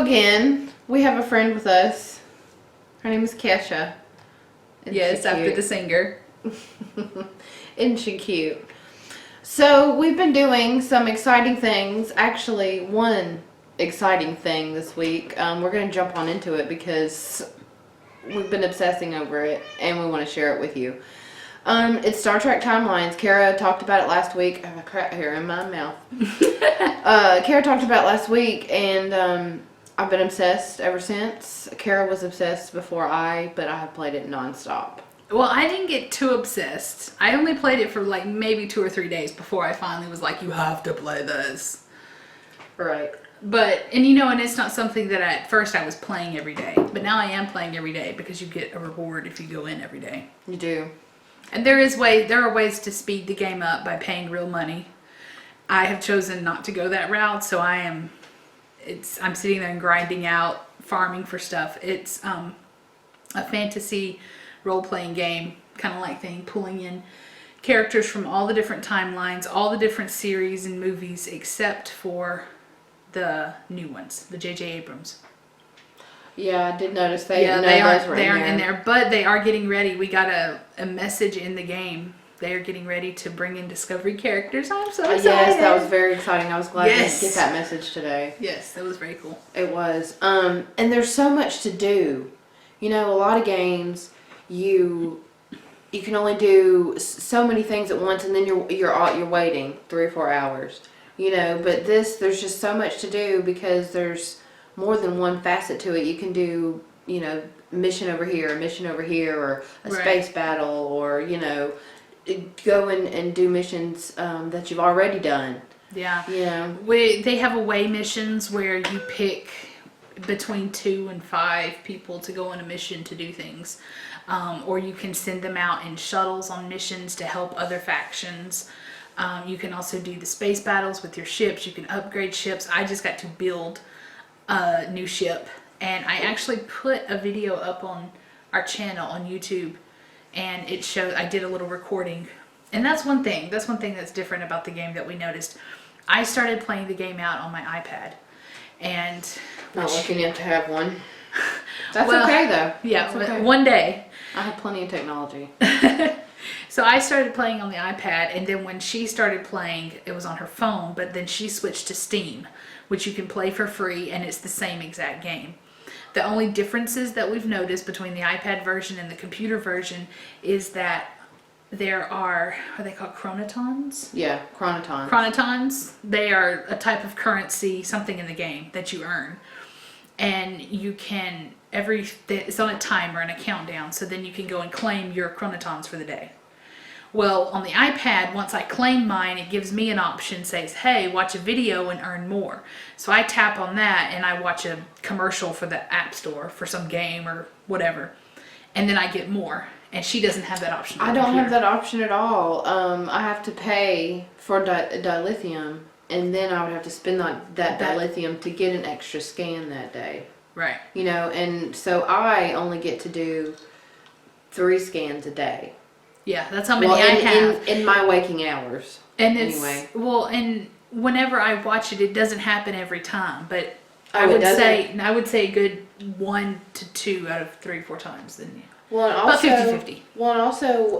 again. We have a friend with us. Her name is Kesha. Yes, after the singer. Isn't she cute? So we've been doing some exciting things. Actually, one exciting thing this week. We're going to jump on into it because we've been obsessing over it and we want to share it with you. It's Star Trek Timelines. Kara talked about it last week. I have a crap here in my mouth. Kara talked about it last week, and I've been obsessed ever since. Kara was obsessed before but I have played it nonstop. Well, I didn't get too obsessed. I only played it for like maybe 2 or 3 days before I finally was like, you have to play this. Right. And it's not something that at first I was playing every day. But now I am playing every day because you get a reward if you go in every day. You do. And there are ways to speed the game up by paying real money. I have chosen not to go that route, so I'm sitting there and grinding out, farming for stuff. It's a fantasy role-playing game, kind of like thing, pulling in characters from all the different timelines, all the different series and movies, except for the new ones, the J.J. Abrams. Yeah, I did notice they aren't in there, but they are getting ready. We got a message in the game. They are getting ready to bring in Discovery characters. I'm so excited. Yes, that was very exciting. I was glad to get that message today. Yes, that was very cool. It was. And there's so much to do. A lot of games, you can only do so many things at once, and then you're waiting 3 or 4 hours. But there's just so much to do because there's more than one facet to it. You can do, mission over here, or a space battle, or, go and do missions that you've already done. Yeah. Yeah. They have away missions where you pick between 2 and 5 people to go on a mission to do things. Or you can send them out in shuttles on missions to help other factions. You can also do the space battles with your ships. You can upgrade ships. I just got to build a new ship, and I actually put a video up on our channel on YouTube, and it showed I did a little recording. And that's one thing that's different about the game that we noticed. I started playing the game out on my iPad, and not looking to have one. That's okay though. Yeah, that's okay. One day. I have plenty of technology. So I started playing on the iPad, and then when she started playing, it was on her phone, but then she switched to Steam, which you can play for free, and it's the same exact game. The only differences that we've noticed between the iPad version and the computer version is that there are they called chronotons? Yeah, chronotons. Chronotons. They are a type of currency, something in the game that you earn. And you can, it's on a timer and a countdown, so then you can go and claim your chronotons for the day. Well, on the iPad, once I claim mine, it gives me an option, says, hey, watch a video and earn more. So I tap on that and I watch a commercial for the App Store for some game or whatever. And then I get more. And she doesn't have that option. I don't have that option at all. I have to pay for dilithium, and then I would have to spend that dilithium to get an extra scan that day. Right. And so I only get to do 3 scans a day. Yeah, that's how many I have. In my waking hours. And and whenever I watch it, it doesn't happen every time, but I would say a good 1 to 2 out of 3 or 4 times. Then about 50-50. Well, and also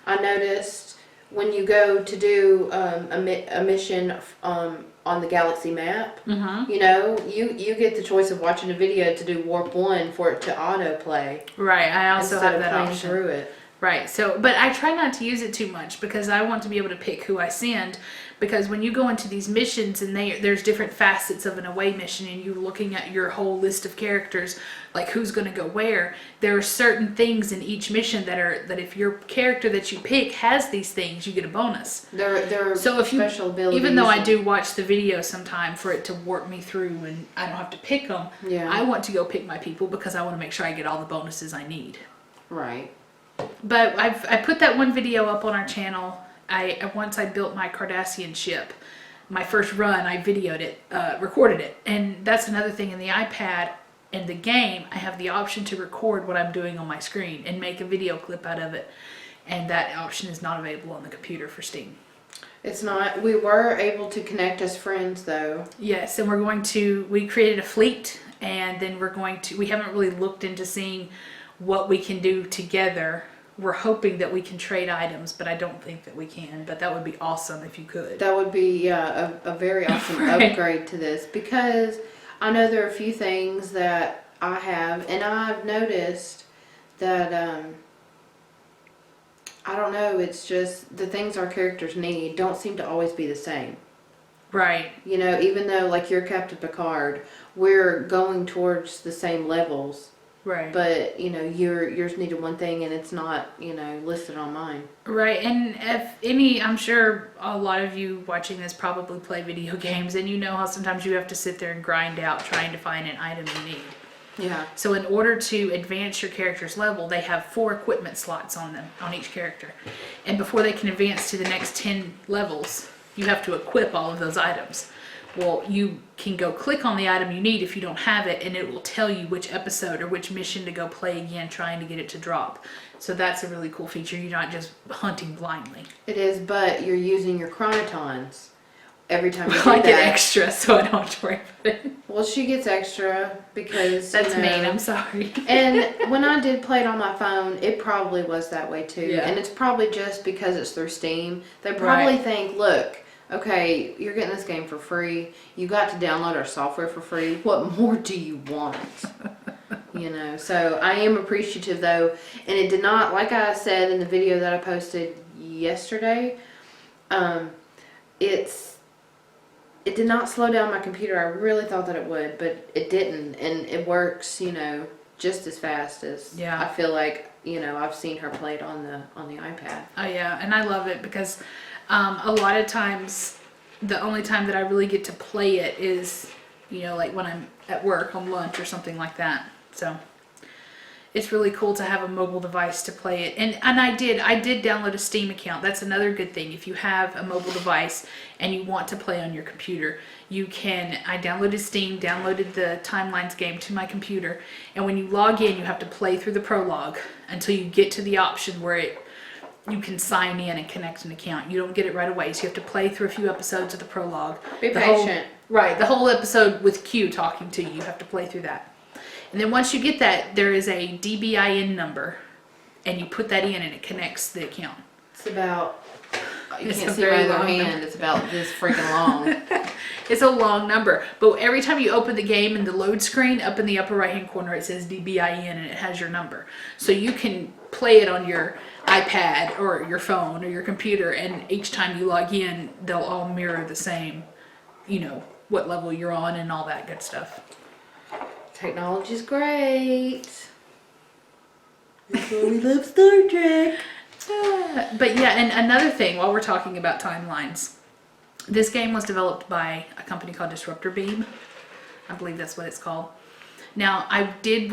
I noticed when you go to do a mission on the galaxy map, you get the choice of watching a video to do warp 1 for it to autoplay. Right, I also have that option. Through it. Right, but I try not to use it too much because I want to be able to pick who I send, because when you go into these missions and there's different facets of an away mission and you're looking at your whole list of characters, like who's going to go where, there are certain things in each mission that if your character that you pick has these things, you get a bonus. There are special abilities. Even though I do watch the video sometime for it to warp me through and I don't have to pick them, I want to go pick my people because I want to make sure I get all the bonuses I need. Right. But I put that one video up on our channel. Once I built my Cardassian ship, my first run, I videoed it, recorded it. And that's another thing in the iPad and the game, I have the option to record what I'm doing on my screen and make a video clip out of it. And that option is not available on the computer for Steam. It's not. We were able to connect as friends, though. Yes, and we created a fleet, and then we haven't really looked into seeing what we can do together. We're hoping that we can trade items, but I don't think that we can. But that would be awesome if you could. That would be, a very awesome Right. upgrade to this, because I know there are a few things that I have, and I've noticed that, I don't know, it's just the things our characters need don't seem to always be the same. Right. You know, even though, like, you're Captain Picard, we're going towards the same levels, Right. but, you know, yours needed one thing and it's not, you know, listed on mine. Right, and I'm sure a lot of you watching this probably play video games, and you know how sometimes you have to sit there and grind out trying to find an item you need. Yeah. So in order to advance your character's level, they have 4 equipment slots on them, on each character. And before they can advance to the next 10 levels, you have to equip all of those items. Well, you can go click on the item you need if you don't have it, and it will tell you which episode or which mission to go play again trying to get it to drop. So that's a really cool feature. You're not just hunting blindly. It is, but you're using your chronotons every time you do I that. get extra, so I don't have to worry about it. Well, she gets extra because That's you know, mean, I'm sorry. And when I did play it on my phone, it probably was that way too. Yeah. And it's probably just because it's through Steam. They probably Right. think, look, okay, you're getting this game for free. You got to download our software for free. What more do you want? You know, so I am appreciative though. And it did not, like I said in the video that I posted yesterday, it did not slow down my computer. I really thought that it would, but it didn't. And it works, you know, just as fast as Yeah. I feel like, you know, I've seen her play it on the iPad. Oh yeah, and I love it because a lot of times the only time that I really get to play it is, you know, like when I'm at work on lunch or something like that. So it's really cool to have a mobile device to play it. And I did download a Steam account. That's another good thing. If you have a mobile device and you want to play on your computer, you can. I downloaded Steam, downloaded the Timelines game to my computer, and when you log in, you have to play through the prologue until you get to the option where you can sign in and connect an account. You don't get it right away, so you have to play through a few episodes of the prologue. Be The patient. The whole episode with Q talking to you. You have to play through that. And then once you get that, there is a DBIN number, and you put that in and it connects the account. It's about, you It's can't a see my very other long hand, number. it's about this freaking long. It's a long number, but every time you open the game in the load screen, up in the upper right hand corner, it says DBIN and it has your number. So you can play it on your iPad or your phone or your computer, and each time you log in, they'll all mirror the same, you know, what level you're on and all that good stuff. Technology's great. That's why we love Star Trek. But yeah, and another thing while we're talking about timelines, this game was developed by a company called Disruptor Beam. I believe that's what it's called. Now I did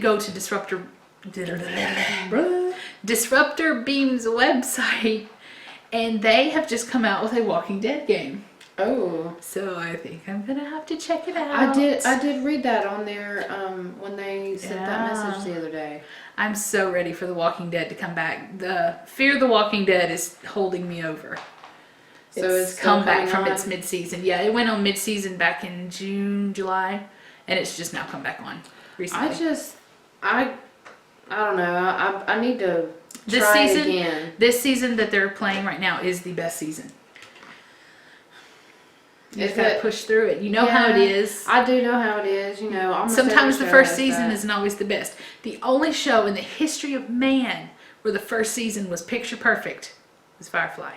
go to Disruptor Beam's website, and they have just come out with a Walking Dead game. Oh. So I think I'm gonna have to check it out. I did read that on there when they sent that message the other day. I'm so ready for The Walking Dead to come back. The Fear the Walking Dead is holding me over. So it's come back coming from on? its mid-season. Yeah, it went on mid-season back in June, July, and it's just now come back on recently. I don't know. I need to This try season- it again. This season that they're playing right now is the best season. You just Is gotta it? push through it. You know how it Yeah, is. I do know how it is. You know, almost Sometimes every the show first has season that. isn't always the best. The only show in the history of man where the first season was picture perfect was Firefly.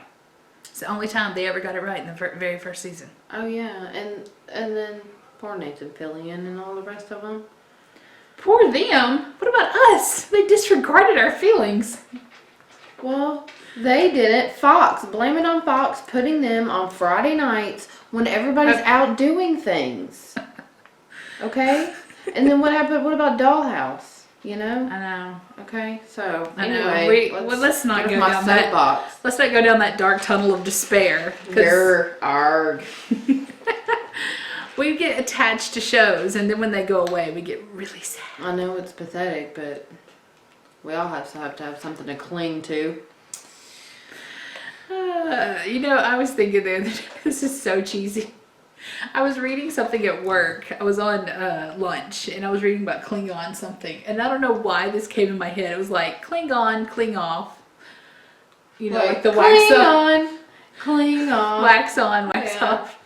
It's the only time they ever got it right in the very first season. Oh yeah, and then poor Nathan Fillion and all the rest of them. Poor them. What about us? They disregarded our feelings. Well, they didn't. Fox, blame it on Fox, putting them on Friday nights when everybody's out doing things. Okay? And then what happened? What about Dollhouse? You know? I know. Okay, so I know. anyway, Let's not get go off my down that. soapbox. Let's not go down that dark tunnel of despair. 'Cause Grr, arg. we get attached to shows, and then when they go away, we get really sad. I know it's pathetic, but we all have to have something to cling to. I was thinking the other day, this is so cheesy. I was reading something at work. I was on lunch and I was reading about Klingon something. And I don't know why this came in my head. It was like Klingon, cling off. Like the wax on. Cling on. Wax on, wax off.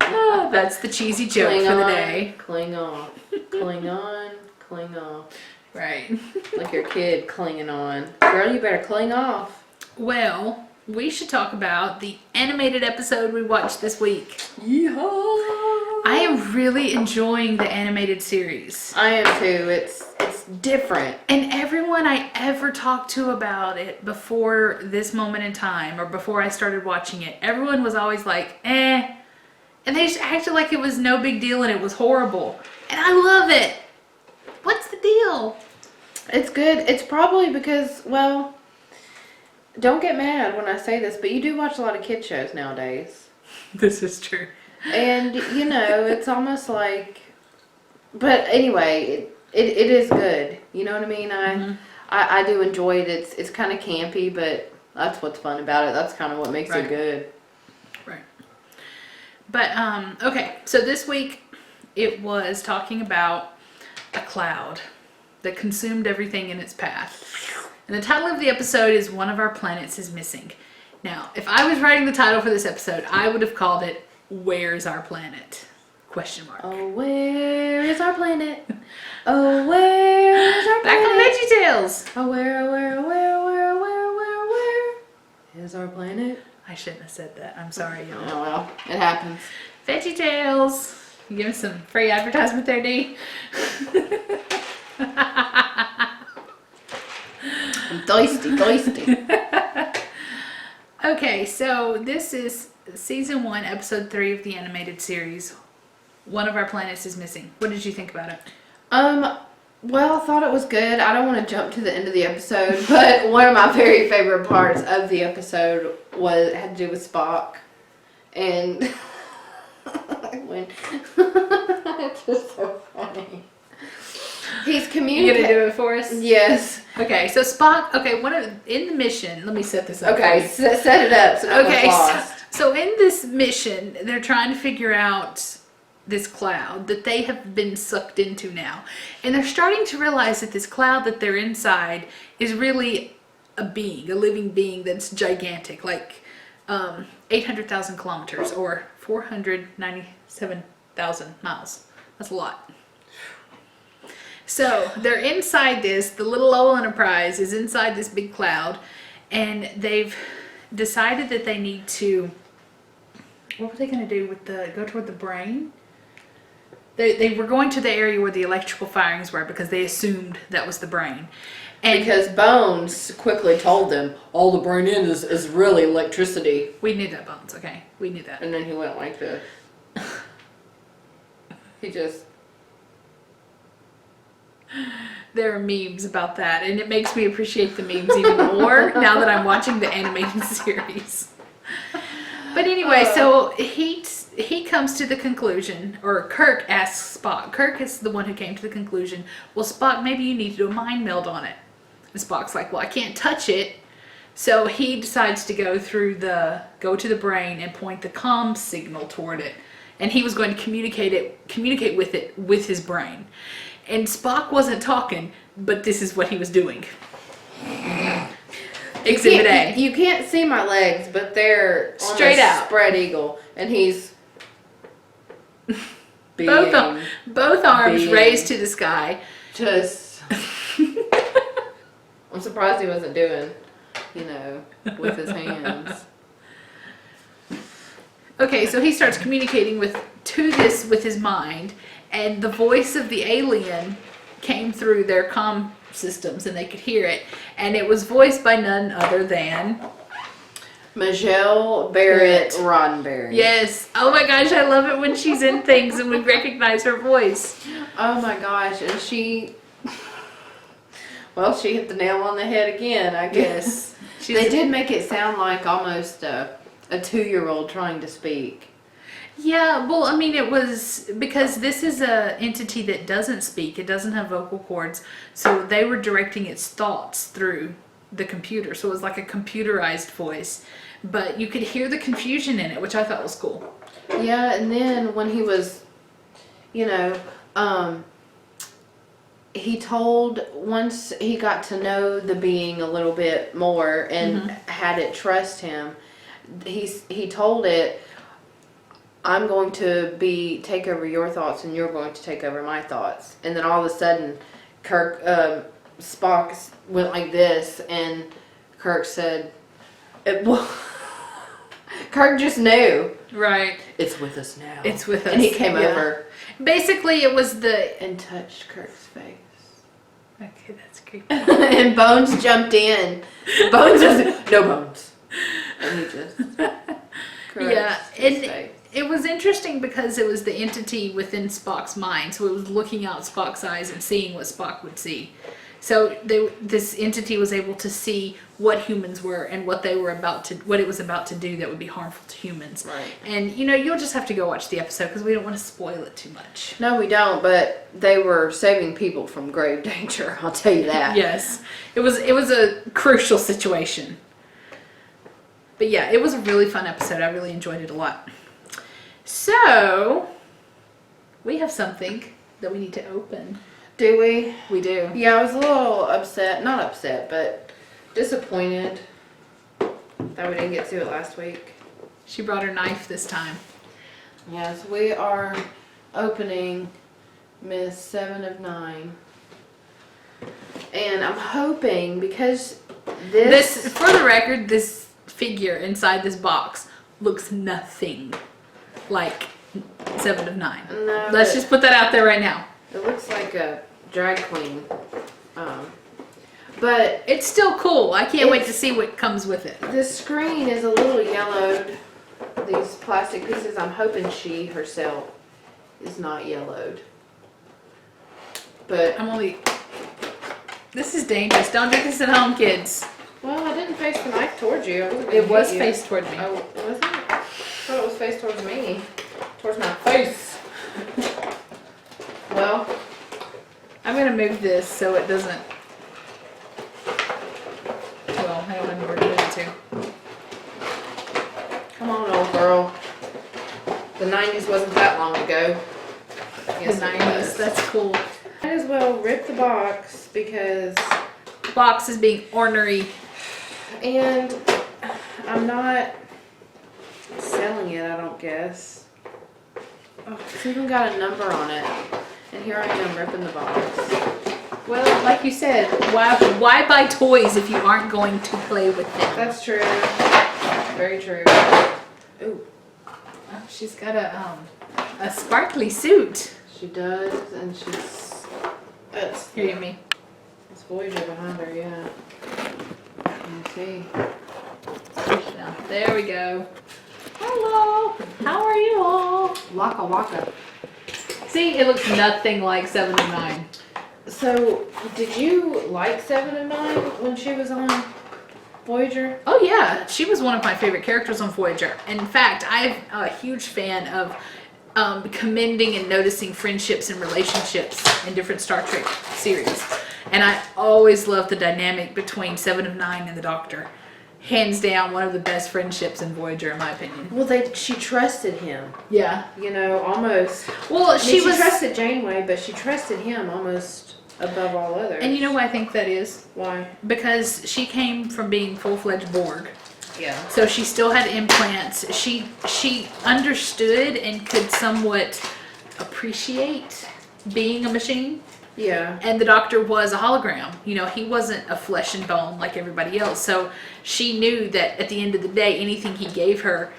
Oh, that's the cheesy joke cling for the on, day. Cling off. Cling on, cling off. Right. Like your kid clinging on. Girl, you better cling off. Well, we should talk about the animated episode we watched this week. Yeehaw! I am really enjoying the animated series. I am too. It's different. And everyone I ever talked to about it before this moment in time, or before I started watching it, everyone was always like, eh. And they just acted like it was no big deal and it was horrible. And I love it. What's the deal? It's good. It's probably because, well, don't get mad when I say this, but you do watch a lot of kid shows nowadays. This is true. And, it's almost like, but anyway, it is good. You know what I mean? I do enjoy it. It's kind of campy, but that's what's fun about it. That's kind of what makes it good. Right. But, okay. So this week it was talking about a cloud that consumed everything in its path. And the title of the episode is One of Our Planets is Missing. Now, if I was writing the title for this episode, I would have called it Where's Our Planet? Question mark. Oh, where is our planet? Oh, where is our planet? Back on VeggieTales. Oh, where is our planet? I shouldn't have said that. I'm sorry, y'all. Oh, well, it happens. VeggieTales. You give us some free advertisement there, Dee? I'm thirsty. Okay, so this is season 1, episode 3 of the animated series. One of Our Planets is Missing. What did you think about it? Well, I thought it was good. I don't want to jump to the end of the episode, but one of my very favorite parts of the episode had to do with Spock. And when it's just so funny. He's communicating. You gonna do it for us? Yes. Okay, so Spock. Okay, in the mission. Let me set this up. Okay, set it up. So no one's lost. So in this mission, they're trying to figure out this cloud that they have been sucked into now, and they're starting to realize that this cloud that they're inside is really a living being that's gigantic, like 800,000 kilometers or 497,000 miles. That's a lot. So they're inside this. The little Lowell Enterprise is inside this big cloud, and they've decided that they need to. What were they going to do with go toward the brain? They were going to the area where the electrical firings were because they assumed that was the brain. And because Bones quickly told them all the brain is really electricity. We knew that, Bones. Okay, we knew that. And then he went like this. He just. There are memes about that, and it makes me appreciate the memes even more now that I'm watching the animated series. But anyway, so he comes to the conclusion, or Kirk asks Spock. Kirk is the one who came to the conclusion, well, Spock, maybe you need to do a mind meld on it. And Spock's like, well, I can't touch it. So he decides to go to the brain and point the comm signal toward it. And he was going to communicate with it with his brain. And Spock wasn't talking, but this is what he was doing. Exhibit A. You can't see my legs, but they're straight out, spread eagle, and he's both arms raised to the sky. Just, I'm surprised he wasn't doing, with his hands. Okay, so he starts communicating with his mind, and the voice of the alien came through their comm systems, and they could hear it, and it was voiced by none other than Michelle Barrett Roddenberry. Yes. Oh my gosh, I love it when she's in things and we recognize her voice. Oh my gosh, and she hit the nail on the head again, I guess. They did make it sound like almost a 2-year-old trying to speak. Yeah, well, I mean, it was because this is a entity that doesn't speak. It doesn't have vocal cords. So they were directing its thoughts through the computer. So it was like a computerized voice. but you could hear the confusion in it, which I thought was cool. Yeah, and then when he was, you know, he told, once he got to know the being a little bit more and had it trust him, he told it, I'm going to take over your thoughts and you're going to take over my thoughts. And then all of a sudden, Spock went like this, and Kirk said, Kirk just knew. Right. It's with us now. It's with us. And he came over. Basically, it was and touched Kirk's face. Okay, that's creepy. And Bones jumped in. Bones was, no Bones. And he just caressed his face. It was interesting because it was the entity within Spock's mind, so it was looking out Spock's eyes and seeing what Spock would see. So this entity was able to see what humans were and what it was about to do that would be harmful to humans. Right. And you'll just have to go watch the episode because we don't want to spoil it too much. No, we don't. But they were saving people from grave danger. I'll tell you that. Yes, it was a crucial situation. But yeah, it was a really fun episode. I really enjoyed it a lot. So, we have something that we need to open. Do we? We do. Yeah, I was a little upset. Not upset, but disappointed that we didn't get to it last week. She brought her knife this time. Yes, we are opening Miss 7 of 9. And I'm hoping, because This, for the record, this figure inside this box looks nothing like 7 of 9. No, Let's just put that out there right now. It looks like a drag queen. But It's still cool. I can't wait to see what comes with it. the screen is a little yellowed. These plastic pieces, I'm hoping she herself is not yellowed. But, This is dangerous. Don't do this at home, kids. well, I didn't face the knife towards you. It was faced toward me. Oh, was it? I thought it was faced towards me. Towards my face. Well, I'm going to move this so it doesn't... Well, I don't have anywhere to move it to. come on, old girl. The 90s wasn't that long ago. Yes, The it 90s. was. That's cool. Might as well rip the box because, Box is being ornery. and I'm not selling it, I don't guess. Oh, it's even got a number on it. And here I am ripping the box. Well, like you said, why buy toys if you aren't going to play with them? That's true. Very true. Ooh, Oh, she's got a sparkly suit. she does, and it's Here, you me. it's Voyager behind her, yeah. Let me see. Yeah, there we go. Hello. How are you all? Waka waka. See, it looks nothing like 7 of 9. So, did you like 7 of 9 when she was on Voyager? Oh yeah, she was one of my favorite characters on Voyager. In fact, I'm a huge fan of commending and noticing friendships and relationships in different Star Trek series. And I always loved the dynamic between 7 of 9 and the Doctor. Hands down, one of the best friendships in Voyager, in my opinion. Well, she trusted him. Yeah. You know, almost. Well, She trusted Janeway, but she trusted him almost above all others. And you know why I think that is? Why? Because she came from being full-fledged Borg. Yeah. So she still had implants. She understood and could somewhat appreciate being a machine. Yeah. And the Doctor was a hologram. You know, he wasn't a flesh and bone like everybody else. So she knew that at the end of the day, anything he gave her,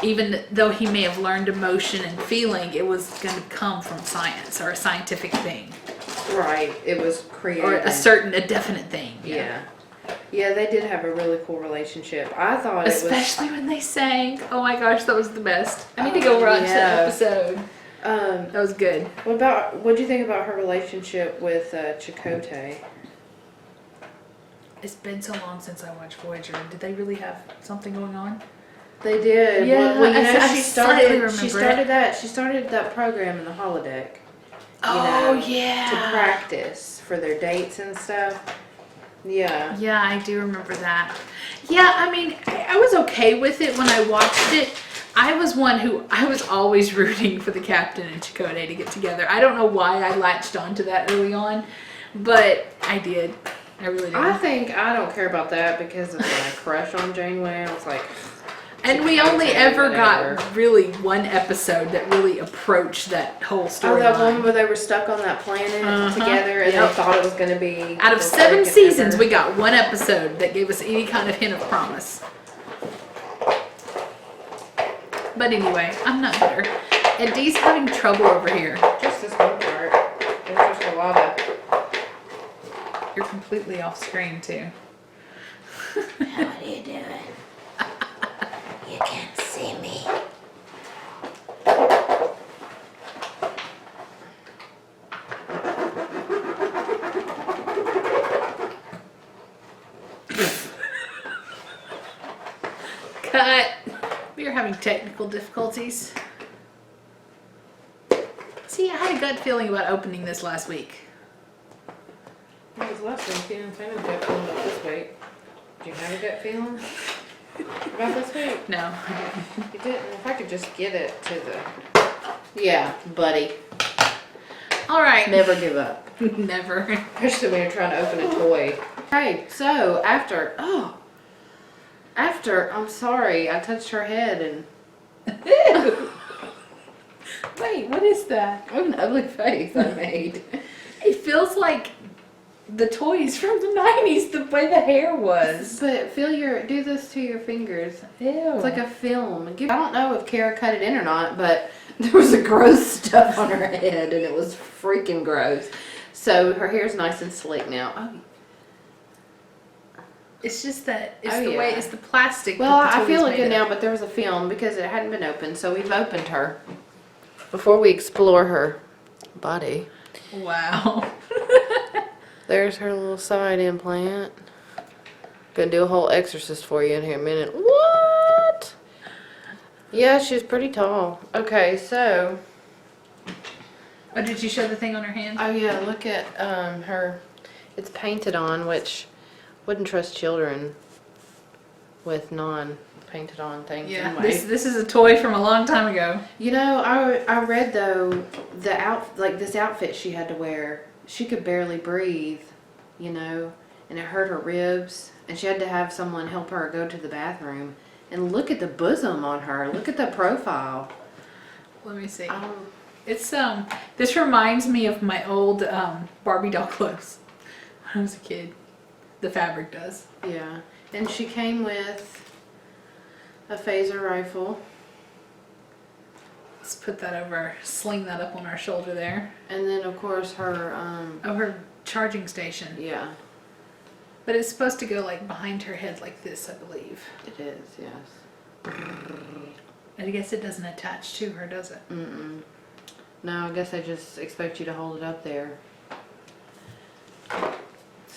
even though he may have learned emotion and feeling, it was going to come from science or a scientific thing. Right. It was created. Or a definite thing. Yeah. Yeah, they did have a really cool relationship. I thought Especially when they sang. Oh my gosh, that was the best. I need to go watch that episode. That was good. What do you think about her relationship with Chakotay? It's been so long since I watched Voyager. Did they really have something going on? They did. Yeah, well, you know, I slightly remember she started that. She started that program in the holodeck. Oh, To yeah. practice for their dates and stuff. Yeah. Yeah, I do remember that. Yeah, I mean, I was okay with it when I watched it. I was one who I was always rooting for the captain and Chakotay to get together. I don't know why I latched onto that early on, but I did. I really did. I think I don't care about that because of my crush on Janeway. I was like, And we only ever got really one episode that really approached that whole story. that one where they were stuck on that planet together and they thought it was going to be. Out of 7 seasons, we got one episode that gave us any kind of hint of promise. But anyway, I'm not bitter. And Dee's having trouble over here. Just this one part. There's just a lot of. You're completely off screen too. How are you doing? You can't see me. Cut. We are having technical difficulties. See, I had a gut feeling about opening this last week. It was less than feeling. I had a gut feeling about this week. Do you have a gut feeling about this week? No. You didn't. If I could just get it to the. Yeah, buddy. All right. Never give up. Never. Especially when you're trying to open a toy. Okay, so I'm sorry, I touched her head and. Wait, what is that? What an ugly face I made. It feels like the toys from the 90s, the way the hair was. But do this to your fingers. Ew. It's like a film. I don't know if Kara cut it in or not, but there was a gross stuff on her head and it was freaking gross. So her hair's nice and slick now. Oh. It's just that it's Oh, the yeah. way it's the plastic. Well, that the I feel toy it is good made now, of. but there was a film because it hadn't been opened, so we've opened her. Before we explore her body, Wow. there's her little side implant. Gonna do a whole exorcist for you in here in a minute. What? Yeah, she's pretty tall. Okay, so. Oh, did you show the thing on her hand? Oh yeah, look at her. It's painted on, which wouldn't trust children with non-painted on things. Yeah. Anyway. This is a toy from a long time ago. You know, I read though this outfit she had to wear. She could barely breathe, you know, and it hurt her ribs, and she had to have someone help her go to the bathroom. And look at the bosom on her. Look at the profile. Let me see. Oh, It's this reminds me of my old Barbie doll clothes when I was a kid. The fabric does. yeah. And she came with a phaser rifle. Let's put that over, sling that up on our shoulder there. And then of course her Oh, her charging station. yeah, But it's supposed to go like behind her head like this, I believe. it is, yes. And I guess it doesn't attach to her, does it? Mm-mm. No, I guess I just expect you to hold it up there.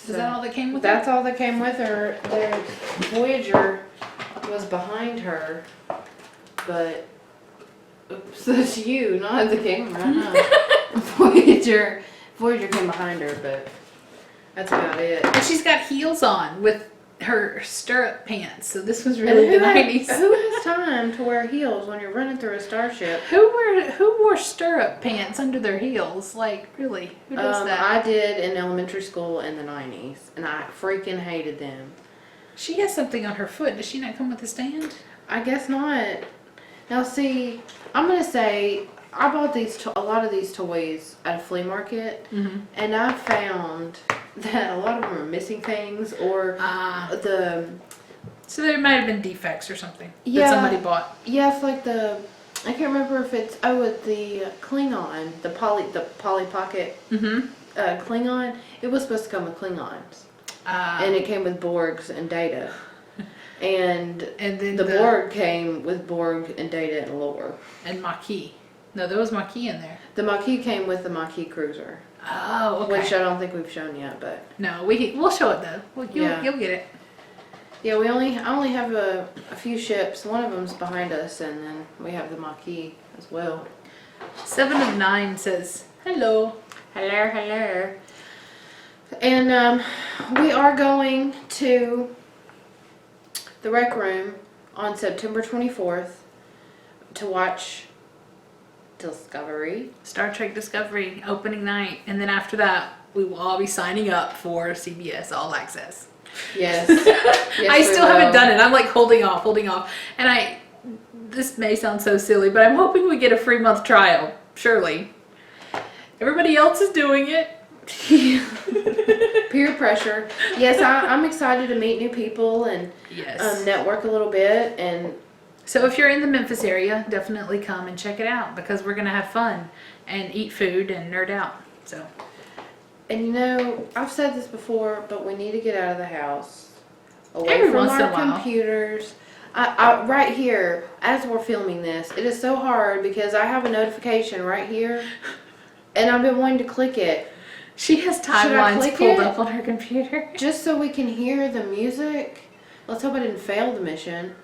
Is that all that came with That's all that came with her. The Voyager was behind her, but oops, that's you, not the camera. Huh? Voyager came behind her, but that's about it. it? And she's got heels on with her stirrup pants, so this was really the 90s. Who has time to wear heels when you're running through a starship? Who wore stirrup pants under their heels? Like, really? Who does that? I did in elementary school in the 90s, and I freaking hated them. She has something on her foot. Does she not come with a stand? I guess not. Now see, I'm gonna say I bought a lot of these toys at a flea market, and I found that a lot of them are missing things or So there might have been defects or something Yeah. that somebody bought. yes, like I can't remember if it's with the Klingon, the Polly Pocket Klingon. It was supposed to come with Klingons, and it came with Borgs and Data. And then the Borg came with Borg and Data and lore. and Maquis. No, there was Maquis in there. The Maquis came with the Maquis cruiser, Oh, okay. which I don't think we've shown yet, but No, we'll show it though. You'll get it. yeah, I only have a few ships. One of them's behind us, and then we have the Maquis as well. 7 of 9 says hello. Hello, hello. And we are going to the Rec Room on September 24th to watch Discovery. Star Trek Discovery opening night, and then after that, we will all be signing up for CBS All Access. Yes. I still haven't done it. I'm like holding off. And this may sound so silly, but I'm hoping we get a free month trial. Surely. Everybody else is doing it. Peer pressure. Yes, I'm excited to meet new people and Yes. network a little bit. And So if you're in the Memphis area, definitely come and check it out because we're going to have fun and eat food and nerd out. So. And I've said this before, but we need to get out of the house, away Every from once in our a while. computers. Right here, as we're filming this, it is so hard because I have a notification right here, and I've been wanting to click it She has Should I timelines click pulled it? up on her computer. just so we can hear the music. Let's hope I didn't fail the mission.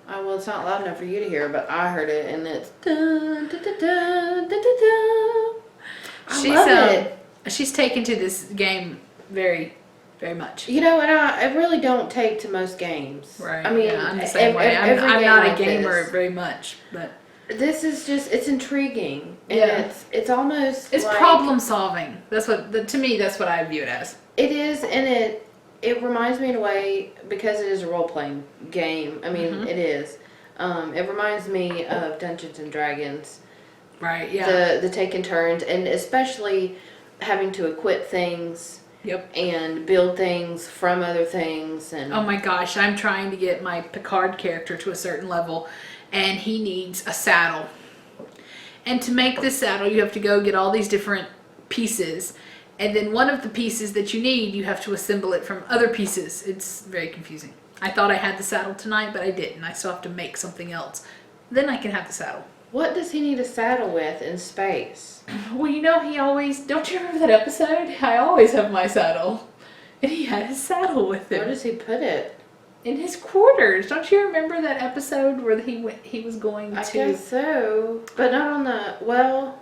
Well, it's not loud enough for you to hear, but I heard it, and it's dun, dun, dun, dun, dun, dun, dun. I love it. She's taken to this game very, very much. And I really don't take to most games. Right. I mean, yeah, I'm the same way. every I'm game not a like gamer this. very much, but This is it's intriguing. And Yeah. it's almost it's like, problem solving. That's to me, that's what I view it as. It is, and it reminds me in a way, because it is a role-playing game. I mean, Mhm. it is. It reminds me of Dungeons and Dragons. Right. Yeah. The taking turns, and especially having to equip things Yep. and build things from other things. And Oh my gosh, I'm trying to get my Picard character to a certain level, and he needs a saddle. And to make this saddle, you have to go get all these different pieces. And then one of the pieces that you need, you have to assemble it from other pieces. It's very confusing. I thought I had the saddle tonight, but I didn't. I still have to make something else. Then I can have the saddle. what does he need a saddle with in space? Well, he always... Don't you remember that episode? I always have my saddle. And he had his saddle with him. Where does he put it? In his quarters. Don't you remember that episode where he was going I to... guess so, but not on the well.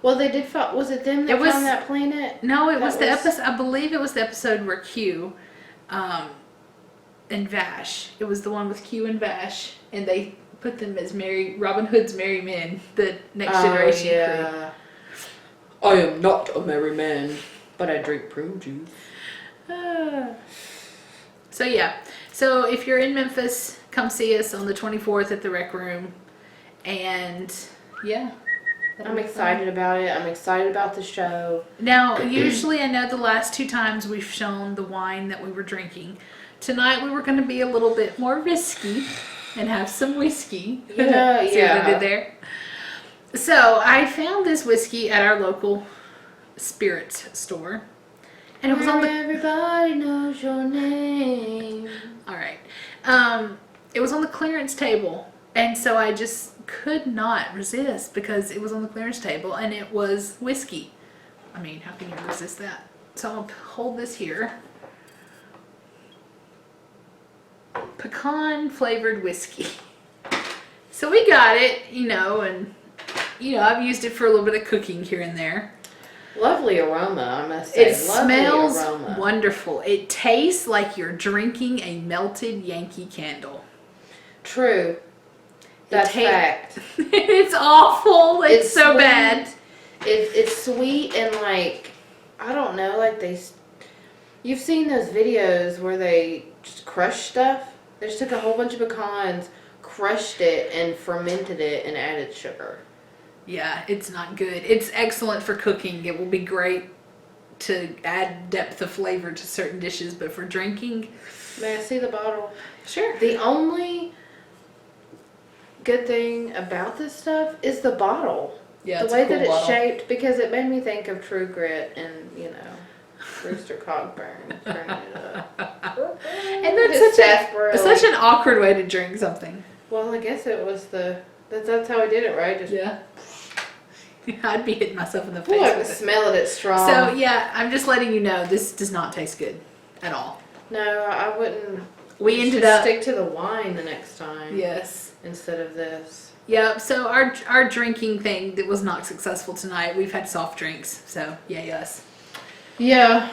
They did. Was it them that It was- found that planet? No, it was That the was- episode. I believe it was the episode where Q, and Vash. It was the one with Q and Vash, and they put them as Robin Hood's merry men, the Next Generation crew. yeah. I am not a merry man, but I drink prune juice. So yeah. So if you're in Memphis, come see us on the 24th at the Rec Room, and yeah. that'll I'm be fun. excited about it. I'm excited about the show. Now, usually I know the last 2 times we've shown the wine that we were drinking. Tonight we were going to be a little bit more risky and have some whiskey. See what I did there? So I found this whiskey at our local spirits store. And it was on the... Everybody knows your name. Alright. It was on the clearance table. And so I just could not resist because it was on the clearance table and it was whiskey. I mean, how can you resist that? So I'll hold this here. Pecan flavored whiskey. So we got it, and I've used it for a little bit of cooking here and there. Lovely aroma, I must say. It smells aroma. wonderful. It tastes like you're drinking a melted Yankee Candle. True. That's fact. It's awful. It's so sweet. bad. It's sweet and I don't know, you've seen those videos where they just crush stuff? They just took a whole bunch of pecans, crushed it, and fermented it and added sugar. Yeah, it's not good. It's excellent for cooking. It will be great to add depth of flavor to certain dishes, but for drinking... May I see the bottle? Sure. The only good thing about this stuff is the bottle. Yeah, The it's way a cool that it's bottle. shaped, because it made me think of True Grit and, Rooster Cogburn turning it up. And It's that's sarsaparilla. such an awkward way to drink something. Well, I guess it was that's how I did it, right? Just Yeah. I'd be hitting myself in the Ooh, face I can with it. smell it strong. So yeah, I'm just letting you know this does not taste good at all. No, I wouldn't. We should ended up stick to the wine the next time. yes. Instead of this. Yeah, so our drinking thing that was not successful tonight. We've had soft drinks, so yay us. Yeah.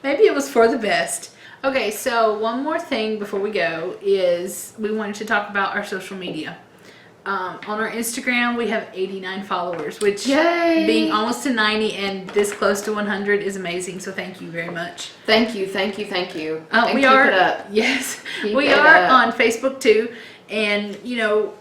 Maybe it was for the best. Okay, so one more thing before we go is we wanted to talk about our social media. On our Instagram, we have 89 followers, which Yay! being almost to 90 and this close to 100 is amazing. So thank you very much. Thank you, thank you, thank you. We keep are it up. Yes, Keep we it are up. on Facebook too, and you know,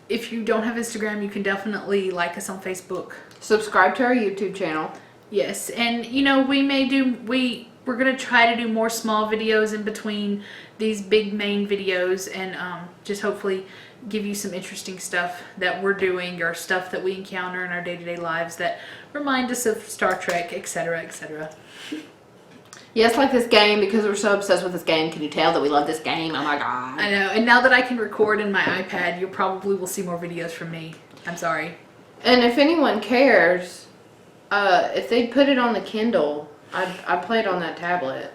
if you don't have Instagram, you can definitely like us on Facebook. Subscribe to our YouTube channel. Yes, and you know, we're gonna try to do more small videos in between these big main videos, and just hopefully give you some interesting stuff that we're doing or stuff that we encounter in our day-to-day lives that remind us of Star Trek, etc., etc. Yes, like this game, because we're so obsessed with this game. Can you tell that we love this game? Oh my god. I know, and now that I can record in my iPad, you probably will see more videos from me. I'm sorry. And if anyone cares, if they'd put it on the Kindle, I'd play it on that tablet.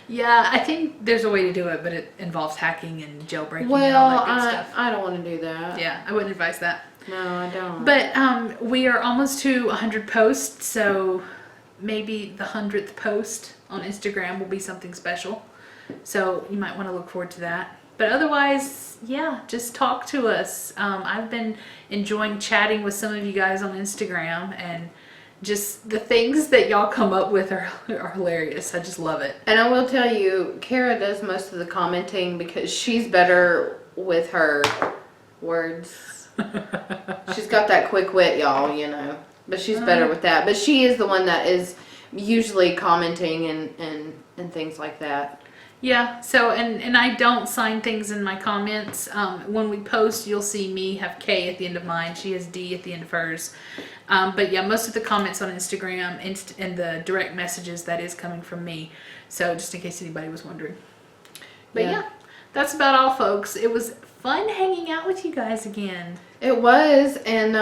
Yeah, I think there's a way to do it, but it involves hacking and jailbreaking and all Well, that good stuff. I don't want to do that. Yeah, I wouldn't advise that. No, I don't. But we are almost to 100 posts, so maybe the 100th post on Instagram will be something special. So you might want to look forward to that. But otherwise, yeah, just talk to us. I've been enjoying chatting with some of you guys on Instagram, and just the things that y'all come up with are hilarious. I just love it. And I will tell you, Kara does most of the commenting because she's better with her words. She's got that quick wit, y'all, you know. But she's better with that. But she is the one that is usually commenting and things like that. Yeah, so, and I don't sign things in my comments. When we post, you'll see me have K at the end of mine. She has D at the end of hers. But yeah, most of the comments on Instagram and the direct messages, that is coming from me. So just in case anybody was wondering. But yeah, that's about all, folks. It was fun hanging out with you guys again. It was, and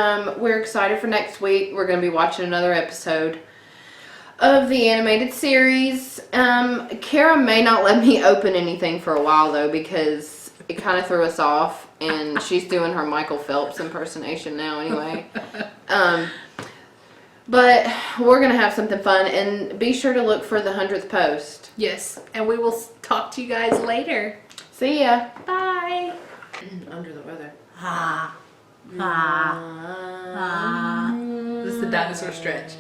we're excited for next week. We're going to be watching another episode of the animated series. Kara may not let me open anything for a while though, because it kind of threw us off, and she's doing her Michael Phelps impersonation now anyway. But we're gonna have something fun, and be sure to look for the 100th post. Yes, and we will talk to you guys later. See ya. Bye. Under the weather. Ah. This is the dinosaur stretch.